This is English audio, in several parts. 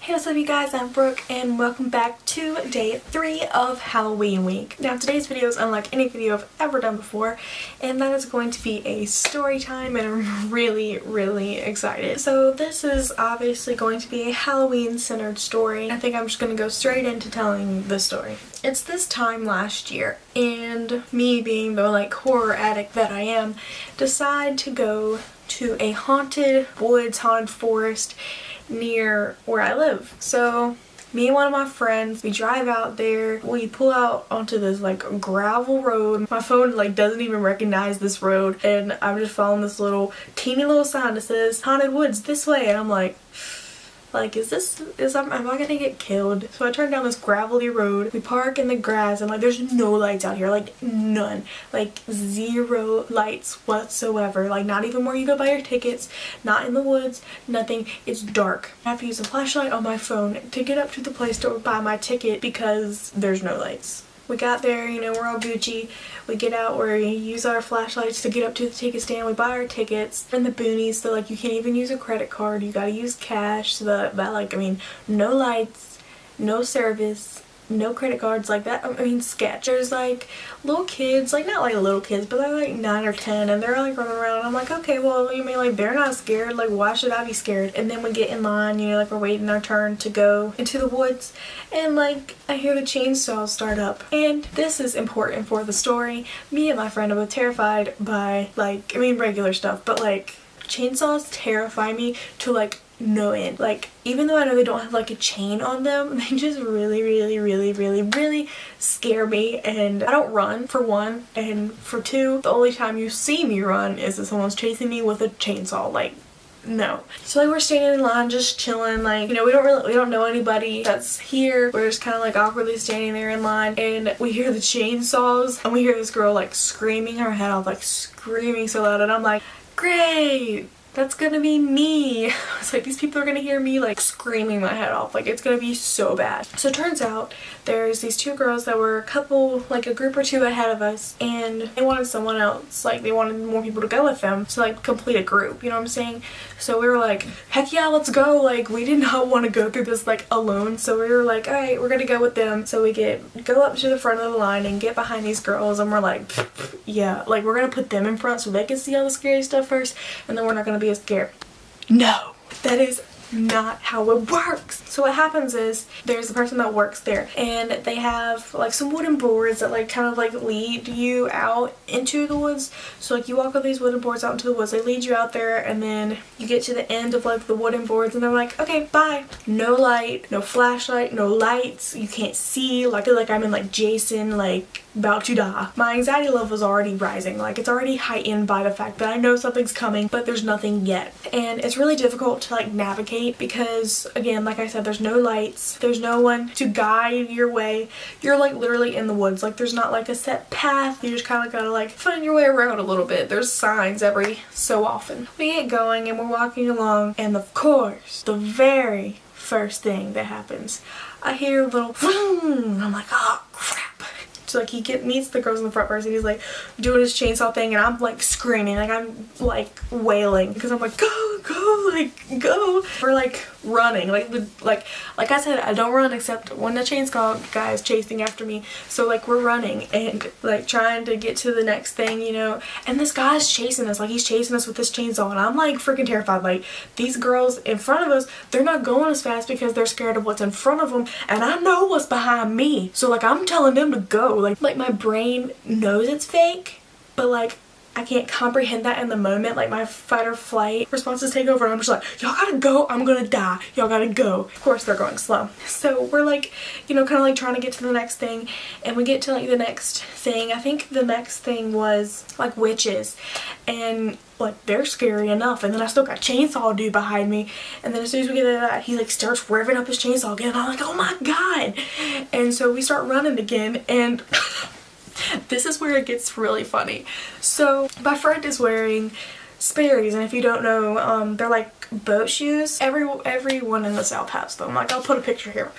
Hey, what's up you guys, I'm Brooke and welcome back to day 3 of Halloween week. Now today's video is unlike any video I've ever done before, and that is going to be a story time, and I'm really excited. So this is obviously going to be a Halloween centered story. I think I'm just going to go straight into telling the story. It's this time last year, and me being the horror addict that I am, decide to go to a haunted woods, haunted forest near where I live. So me and one of my friends, we drive out there, we pull out onto this gravel road. My phone doesn't even recognize this road, and I'm just following this teeny little sign that says haunted woods this way, and I'm like am I gonna get killed? So I turn down this gravelly road, we park in the grass, and there's no lights out here, none, zero lights whatsoever, not even where you go buy your tickets, not in the woods, nothing. It's dark. I have to use a flashlight on my phone to get up to the place to buy my ticket because there's no lights. We got there, we're all Gucci. We get out, we use our flashlights to get up to the ticket stand. We buy our tickets. We're in the boonies, so you can't even use a credit card. You gotta use cash. So that no lights, no service, no credit cards sketch. There's little kids, not little kids, but they're 9 or 10, and they're running around. I'm like, okay, well, you mean they're not scared, why should I be scared? And then we get in line, we're waiting our turn to go into the woods, and I hear the chainsaws start up. And this is important for the story. Me and my friend are both terrified by regular stuff, but chainsaws terrify me to no end. Even though I know they don't have a chain on them, they just really scare me. And I don't run, for one, and for two, the only time you see me run is if someone's chasing me with a chainsaw. No. So we're standing in line just chilling, we don't know anybody that's here. We're just kind of awkwardly standing there in line, and we hear the chainsaws, and we hear this girl screaming her head off, screaming so loud, and I'm like, great! That's gonna be me. It's these people are gonna hear me screaming my head off. It's gonna be so bad. So it turns out there's these two girls that were a group or two ahead of us, and they wanted someone else. They wanted more people to go with them to complete a group, you know what I'm saying? So we were heck yeah, let's go. We did not want to go through this alone, so we were alright, we're gonna go with them. So we go up to the front of the line and get behind these girls, and we're yeah, we're gonna put them in front so they can see all the scary stuff first, and then we're not gonna be as scared. No, that is not how it works. So what happens is there's a person that works there, and they have some wooden boards that lead you out into the woods. So you walk on these wooden boards out into the woods, they lead you out there, and then you get to the end of the wooden boards, and they're okay, bye. No light, no flashlight, no lights, you can't see. I feel I'm in Jason, about to die. My anxiety level is already rising. It's already heightened by the fact that I know something's coming, but there's nothing yet. And it's really difficult to navigate because, again, like I said, there's no lights, there's no one to guide your way. You're literally in the woods. There's not a set path. You just kind of gotta find your way around a little bit. There's signs every so often. We get going and we're walking along, and of course, the very first thing that happens, I hear a little vroom. I'm oh crap. So he meets the girls in the front first, and he's doing his chainsaw thing, and I'm screaming, I'm wailing because I'm go. We're running, like I said, I don't run except when the chainsaw guy is chasing after me. So we're running and trying to get to the next thing, and this guy's chasing us, he's chasing us with this chainsaw, and I'm freaking terrified. These girls in front of us, they're not going as fast because they're scared of what's in front of them, and I know what's behind me, so I'm telling them to go. My brain knows it's fake, but I can't comprehend that in the moment. My fight or flight responses take over, and I'm just y'all gotta go, I'm gonna die, y'all gotta go. Of course they're going slow. So we're kind of trying to get to the next thing, and we get to the next thing. I think the next thing was witches, and they're scary enough, and then I still got chainsaw dude behind me, and then as soon as we get to that, he starts revving up his chainsaw again, and I'm oh my god. And so we start running again, and this is where it gets really funny. So my friend is wearing Sperry's, and if you don't know, they're boat shoes. Everyone in the South has them. I'll put a picture here.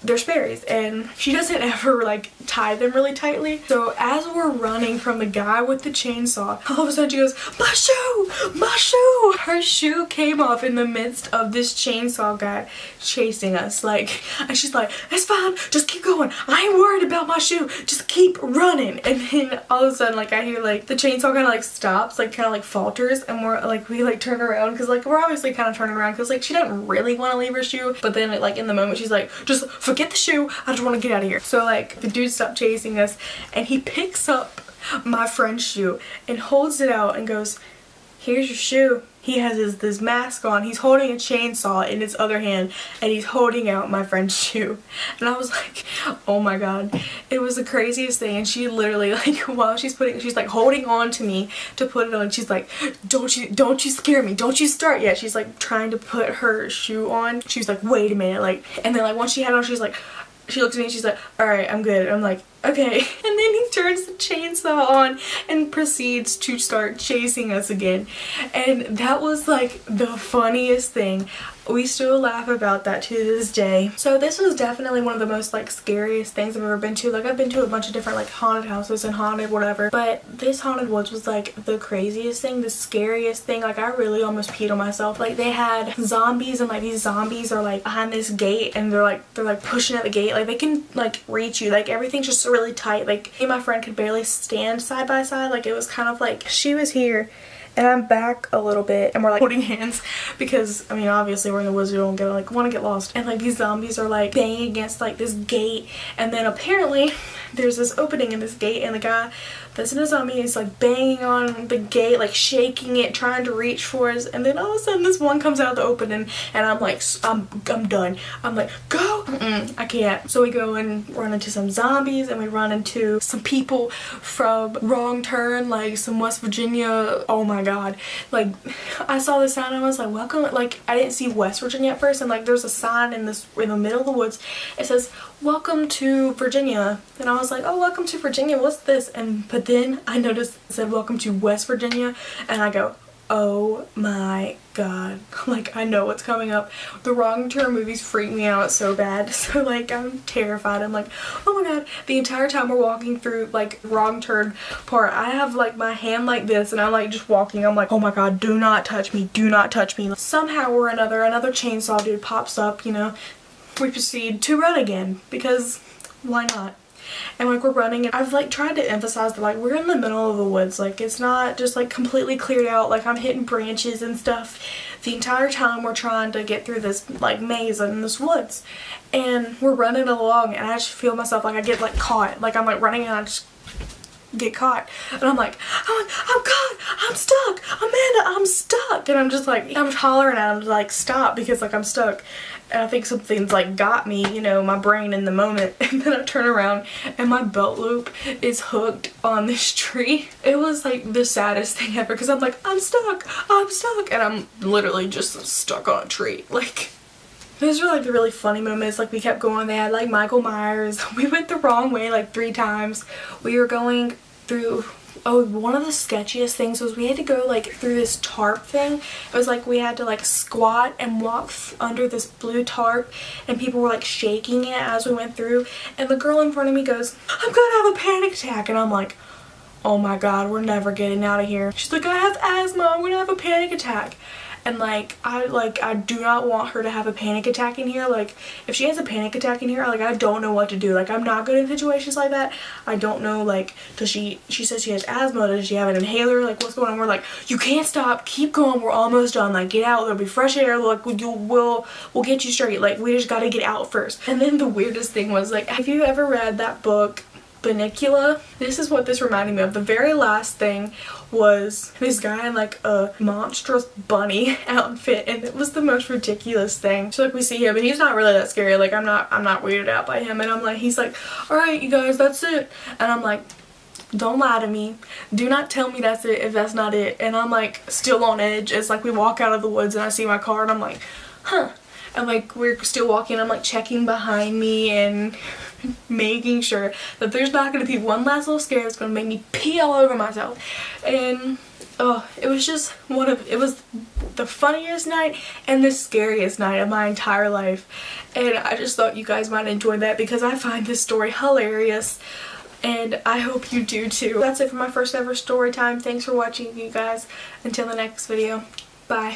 they're Sperry's, and she doesn't ever like tie them really tightly. So as we're running from the guy with the chainsaw, all of a sudden she goes, my shoe, my shoe. Her shoe came off in the midst of this chainsaw guy chasing us, like, and she's like, it's fine, just keep going, I ain't worried about my shoe, just keep running. And then all of a sudden, like, I hear like the chainsaw kind of like stops, like kind of like falters, and we like turn around, because like we're obviously kind of turning around because like she doesn't really want to leave her shoe, but then like in the moment she's like, just forget the shoe, I just want to get out of here. So like the dude stopped chasing us, and he picks up my friend's shoe and holds it out and goes, here's your shoe. He has this mask on, he's holding a chainsaw in his other hand, and he's holding out my friend's shoe. And I was like, oh my god. It was the craziest thing. And she literally, like, while she's like holding on to me to put it on, she's like, don't you scare me, don't you start yet. She's like trying to put her shoe on. She's like, wait a minute, like, and then like once she had it on, she's like, she looks at me and she's like, alright, I'm good. And I'm like, okay. And then he turns the chainsaw on and proceeds to start chasing us again. And that was like the funniest thing. We still laugh about that to this day. So this was definitely one of the most like scariest things I've ever been to. Like I've been to a bunch of different like haunted houses and haunted whatever, but this haunted woods was like the craziest thing, the scariest thing. Like I really almost peed on myself. Like they had zombies, and like these zombies are like behind this gate, and they're like pushing at the gate. Like they can like reach you. Like everything's just really tight. Like me and my friend could barely stand side by side. Like it was kind of like she was here and I'm back a little bit, and we're like holding hands because I mean obviously we're in the woods, we don't want to get lost. And like these zombies are like banging against like this gate, and then apparently there's this opening in this gate, and the guy that's in a zombie is like banging on the gate, like shaking it, trying to reach for us. And then all of a sudden this one comes out of the opening, and I'm like, I'm done. I'm like, go. I can't. So we go and run into some zombies, and we run into some people from Wrong Turn, like some West Virginia. Oh my god. Like I saw the sign and I was like, welcome. Like I didn't see West Virginia at first, and like there's a sign in the middle of the woods. It says, welcome to Virginia. And I was like, oh, welcome to Virginia, what's this? But then I noticed it said welcome to West Virginia, and I go, oh my god, like I know what's coming up. The Wrong Turn movies freak me out so bad, so like I'm terrified. I'm like, oh my god. The entire time we're walking through like Wrong Turn part, I have like my hand like this, and I'm like just walking. I'm like, oh my god, do not touch me, do not touch me. Somehow or another chainsaw dude pops up, you know. We proceed to run again, because why not? And like we're running, and I've like tried to emphasize that like we're in the middle of the woods, like it's not just like completely cleared out, like I'm hitting branches and stuff the entire time we're trying to get through this like maze in this woods. And we're running along, and I just feel myself like I get like caught, like I'm like running and I just get caught, and I'm caught, I'm stuck, Amanda, I'm stuck. And I'm just like, I'm hollering at him to like stop, because like I'm stuck. And I think something's like got me, you know, my brain in the moment. And then I turn around and my belt loop is hooked on this tree. It was like the saddest thing ever, because I'm like, I'm stuck, and I'm literally just stuck on a tree. Like those were like the really funny moments. Like we kept going, they had like Michael Myers. We went the wrong way like 3 times. We were going through, oh, one of the sketchiest things was we had to go like through this tarp thing. It was like we had to like squat and walk under this blue tarp, and people were like shaking it as we went through. And the girl in front of me goes, I'm gonna have a panic attack. And I'm like, oh my god, we're never getting out of here. She's like, I have asthma, I'm gonna have a panic attack. And like I do not want her to have a panic attack in here. Like if she has a panic attack in here, like I don't know what to do. Like I'm not good in situations like that. I don't know, like, does she says she has asthma, does she have an inhaler, like what's going on? We're like, you can't stop, keep going, we're almost done, like get out, there'll be fresh air, like we'll get you straight, like we just gotta get out first. And then the weirdest thing was, like, have you ever read that book Bunnicula? This is what this reminded me of. The very last thing was this guy in like a monstrous bunny outfit, and it was the most ridiculous thing. So like we see him, and he's not really that scary. Like I'm not weirded out by him, and I'm like, he's like, all right you guys, that's it. And I'm like, don't lie to me, do not tell me that's it if that's not it. And I'm like still on edge as like we walk out of the woods, and I see my car, and I'm like, huh. And like we're still walking, I'm like checking behind me and making sure that there's not going to be one last little scare that's going to make me pee all over myself. And oh, it was just it was the the funniest night and the scariest night of my entire life. And I just thought you guys might enjoy that because I find this story hilarious. And I hope you do too. That's it for my first ever story time. Thanks for watching, you guys. Until the next video. Bye.